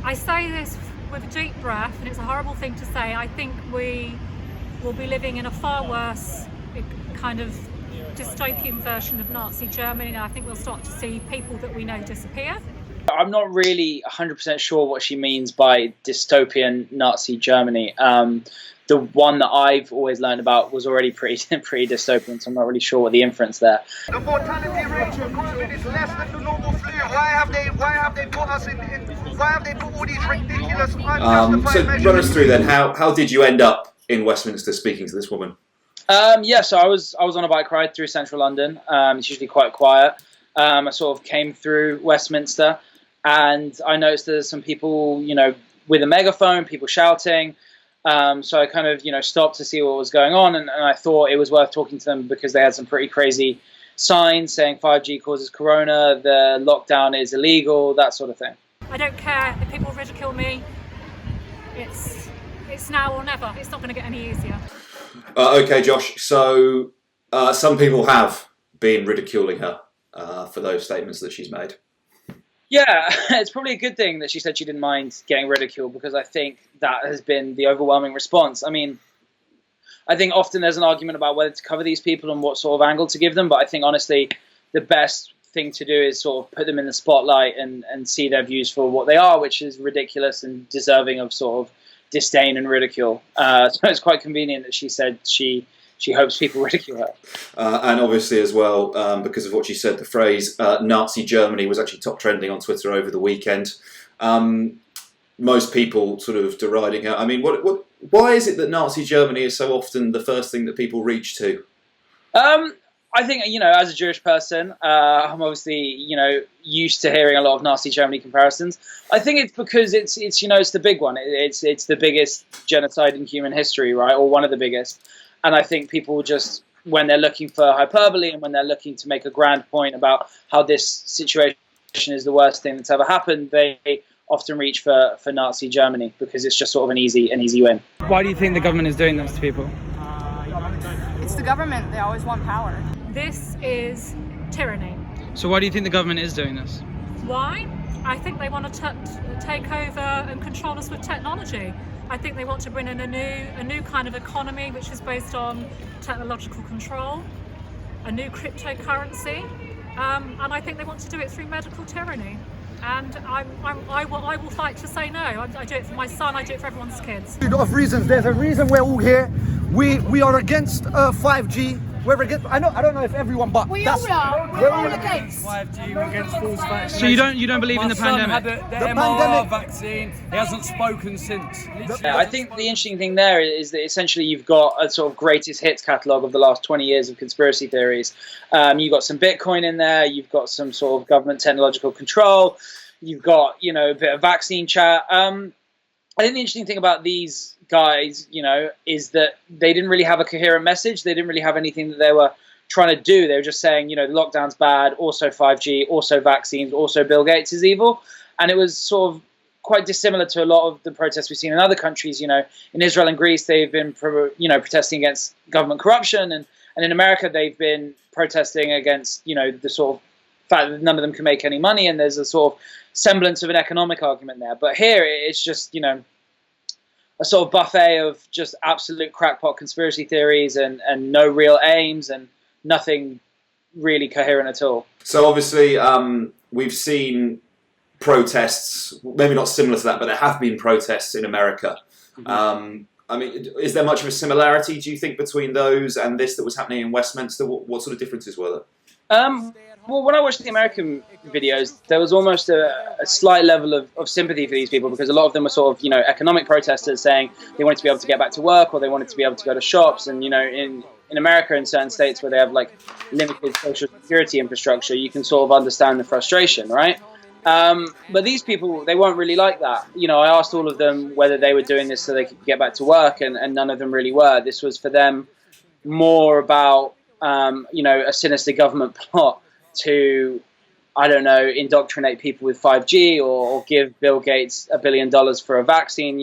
I say this with a deep breath, and it's a horrible thing to say. I think we will be living in a far worse kind of dystopian version of Nazi Germany, and I think we'll start to see people that we know disappear. I'm not really 100% sure what she means by dystopian Nazi Germany. The one that I've always learned about was already pretty dystopian, so I'm not really sure what the inference there. The mortality rate for COVID is less than the normal flu. Why have they put us in why have they put all these ridiculous unjustified measures? So run us through then, how did you end up in Westminster speaking to this woman? So I was on a bike ride through central London. It's usually quite quiet. I sort of came through Westminster, and I noticed there's some people, with a megaphone, people shouting. So I kind of, stopped to see what was going on, and I thought it was worth talking to them because they had some pretty crazy signs saying 5G causes corona, the lockdown is illegal, that sort of thing. I don't care if people ridicule me. It's now or never. It's not going to get any easier. Okay, Josh. So some people have been ridiculing her for those statements that she's made. Yeah, it's probably a good thing that she said she didn't mind getting ridiculed, because I think that has been the overwhelming response. I mean, I think often there's an argument about whether to cover these people and what sort of angle to give them, but I think honestly the best thing to do is sort of put them in the spotlight and see their views for what they are, which is ridiculous and deserving of sort of disdain and ridicule. So it's quite convenient that she said she hopes people ridicule her. And obviously as well, because of what she said, the phrase Nazi Germany was actually top trending on Twitter over the weekend. Most people sort of deriding her. I mean, why is it that Nazi Germany is so often the first thing that people reach to? I think, as a Jewish person, I'm obviously, used to hearing a lot of Nazi Germany comparisons. I think it's because it's the big one. It's the biggest genocide in human history, right? Or one of the biggest. And I think people just, when they're looking for hyperbole and when they're looking to make a grand point about how this situation is the worst thing that's ever happened, they often reach for Nazi Germany because it's just sort of an easy win. Why do you think the government is doing this to people? It's the government. They always want power. This is tyranny. So why do you think the government is doing this? Why? I think they want to take over and control us with technology. I think they want to bring in a new kind of economy which is based on technological control, a new cryptocurrency, and I think they want to do it through medical tyranny. And I will fight to say no. I do it for my son. I do it for everyone's kids. Of reasons. There's a reason we're all here. We are against 5G. We're against. I don't know if everyone, but we all are. We're all against 5G. We're against false vaccines. So you don't believe in the pandemic? My son had the mRNA vaccine. He hasn't spoken since. I think the interesting thing there is that essentially you've got a sort of greatest hits catalogue of the last 20 years of conspiracy theories. You've got some Bitcoin in there. You've got some sort of government technological control. You've got, a bit of vaccine chat. I think the interesting thing about these guys, is that they didn't really have a coherent message. They didn't really have anything that they were trying to do. They were just saying, the lockdown's bad, also 5G, also vaccines, also Bill Gates is evil. And it was sort of quite dissimilar to a lot of the protests we've seen in other countries. In Israel and Greece, they've been, protesting against government corruption. And in America, they've been protesting against, the sort of fact that none of them can make any money. And there's a sort of semblance of an economic argument there. But here, it's just, a sort of buffet of just absolute crackpot conspiracy theories and no real aims and nothing really coherent at all. So obviously we've seen protests, maybe not similar to that, but there have been protests in America. Mm-hmm. I mean, is there much of a similarity, do you think, between those and this that was happening in Westminster? What sort of differences were there? Well, when I watched the American videos, there was almost a slight level of sympathy for these people because a lot of them were sort of, economic protesters saying they wanted to be able to get back to work or they wanted to be able to go to shops. And, in America, in certain states where they have, limited social security infrastructure, you can sort of understand the frustration, right? But these people, they weren't really like that. I asked all of them whether they were doing this so they could get back to work, and none of them really were. This was for them more about, a sinister government plot to, indoctrinate people with 5G or give Bill Gates $1 billion for a vaccine.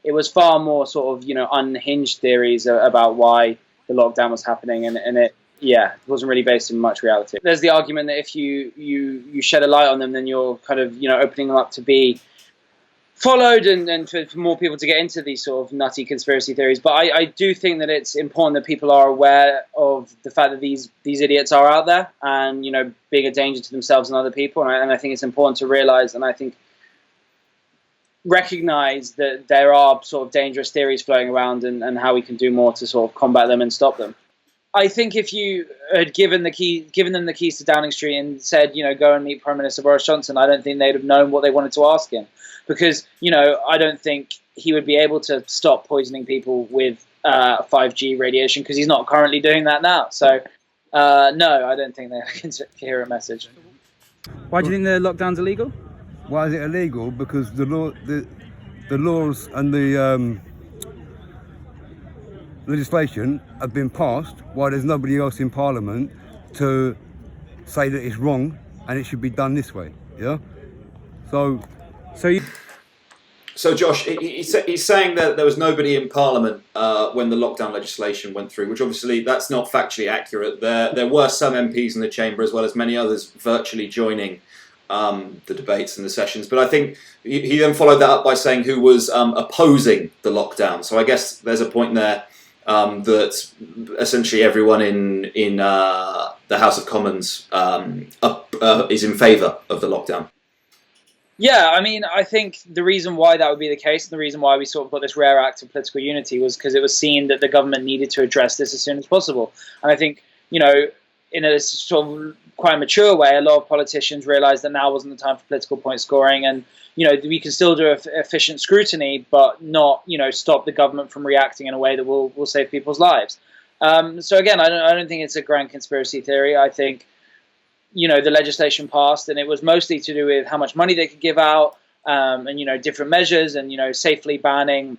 It was far more sort of, unhinged theories about why the lockdown was happening. And it yeah, it wasn't really based in much reality. There's the argument that if you shed a light on them, then you're kind of, opening them up to be followed and for more people to get into these sort of nutty conspiracy theories. But I do think that it's important that people are aware of the fact that these idiots are out there and, being a danger to themselves and other people. And I think it's important to realize, and I think recognize that there are sort of dangerous theories floating around and how we can do more to sort of combat them and stop them. I think if you had given them the keys to Downing Street and said, go and meet Prime Minister Boris Johnson, I don't think they'd have known what they wanted to ask him. Because, I don't think he would be able to stop poisoning people with 5G radiation, because he's not currently doing that now. So, no, I don't think they can hear a message. Why do you think the lockdown's illegal? Why is it illegal? Because the laws and the legislation have been passed while there's nobody else in Parliament to say that it's wrong and it should be done this way. Yeah. So Josh, he's saying that there was nobody in Parliament when the lockdown legislation went through, which obviously that's not factually accurate. There were some MPs in the chamber, as well as many others virtually joining the debates and the sessions. But I think he then followed that up by saying who was opposing the lockdown. So I guess there's a point there that essentially everyone in the House of Commons is in favour of the lockdown. Yeah, I mean, I think the reason why that would be the case, and the reason why we sort of got this rare act of political unity, was because it was seen that the government needed to address this as soon as possible. And I think, in a sort of quite mature way, a lot of politicians realised that now wasn't the time for political point scoring, and we can still do efficient scrutiny, but not stop the government from reacting in a way that will save people's lives. So again, I don't think it's a grand conspiracy theory. I think the legislation passed, and it was mostly to do with how much money they could give out, and different measures, and safely banning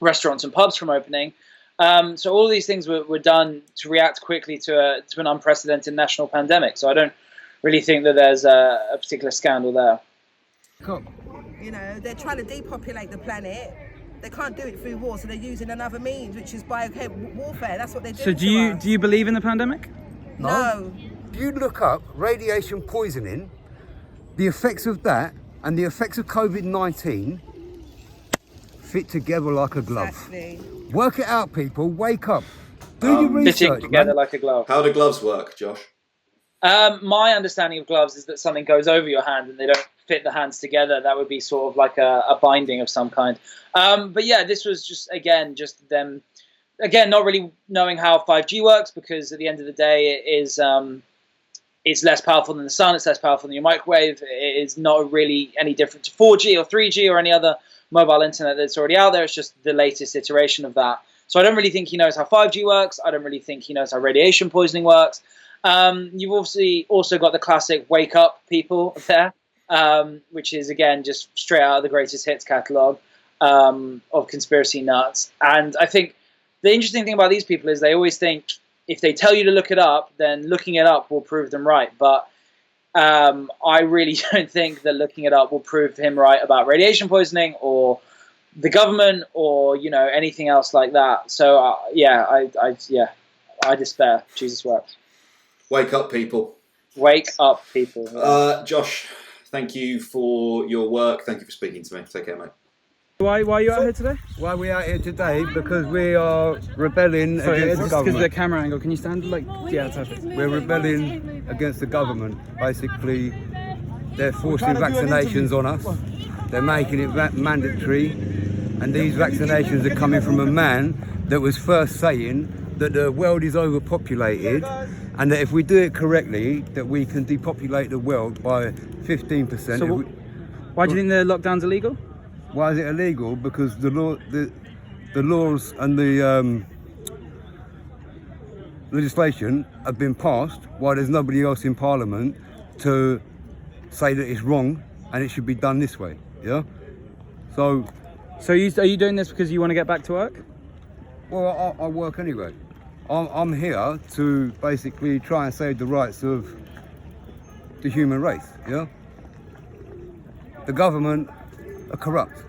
restaurants and pubs from opening. So all these things were done to react quickly to an unprecedented national pandemic. So I don't really think that there's a particular scandal there. Cool. They're trying to depopulate the planet. They can't do it through war, so they're using another means, which is warfare. That's what they're doing. So do you believe in the pandemic? No. If you look up radiation poisoning, the effects of that and the effects of COVID-19 fit together like a glove. Exactly. Work it out, people. Wake up. Do your research, Fitting together man. like a glove. How do gloves work, Josh? My understanding of gloves is that something goes over your hand and they don't fit the hands together. That would be sort of like a binding of some kind. But yeah, this was just them, not really knowing how 5G works, because at the end of the day, it's less powerful than the sun. It's less powerful than your microwave. It is not really any different to 4G or 3G or any other mobile internet that's already out there. It's just the latest iteration of that. So I don't really think he knows how 5G works. I don't really think he knows how radiation poisoning works. You've obviously also got the classic wake up people there, which is, again, just straight out of the greatest hits catalogue of conspiracy nuts. And I think the interesting thing about these people is they always think if they tell you to look it up, then looking it up will prove them right. But I really don't think that looking it up will prove him right about radiation poisoning or the government or anything else like that. So I despair. Jesus works. Wake up, people. Wake up, people. Yeah. Josh, thank you for your work. Thank you for speaking to me. Take care, mate. Why are you out here today? Why are we out here today? Because we are rebelling Sorry, against the because of the government. camera angle. Can you stand yeah, perfect. We're rebelling against the government. Basically, they're forcing vaccinations on us. They're making it mandatory. And these vaccinations are coming from a man that was first saying that the world is overpopulated and that if we do it correctly, that we can depopulate the world by 15%. So why do you think the lockdown's illegal? Why is it illegal? Because the laws and the legislation have been passed while there's nobody else in Parliament to say that it's wrong and it should be done this way. Yeah. So are you doing this because you want to get back to work? Well, I work anyway. I'm here to basically try and save the rights of the human race. Yeah. The government are corrupt.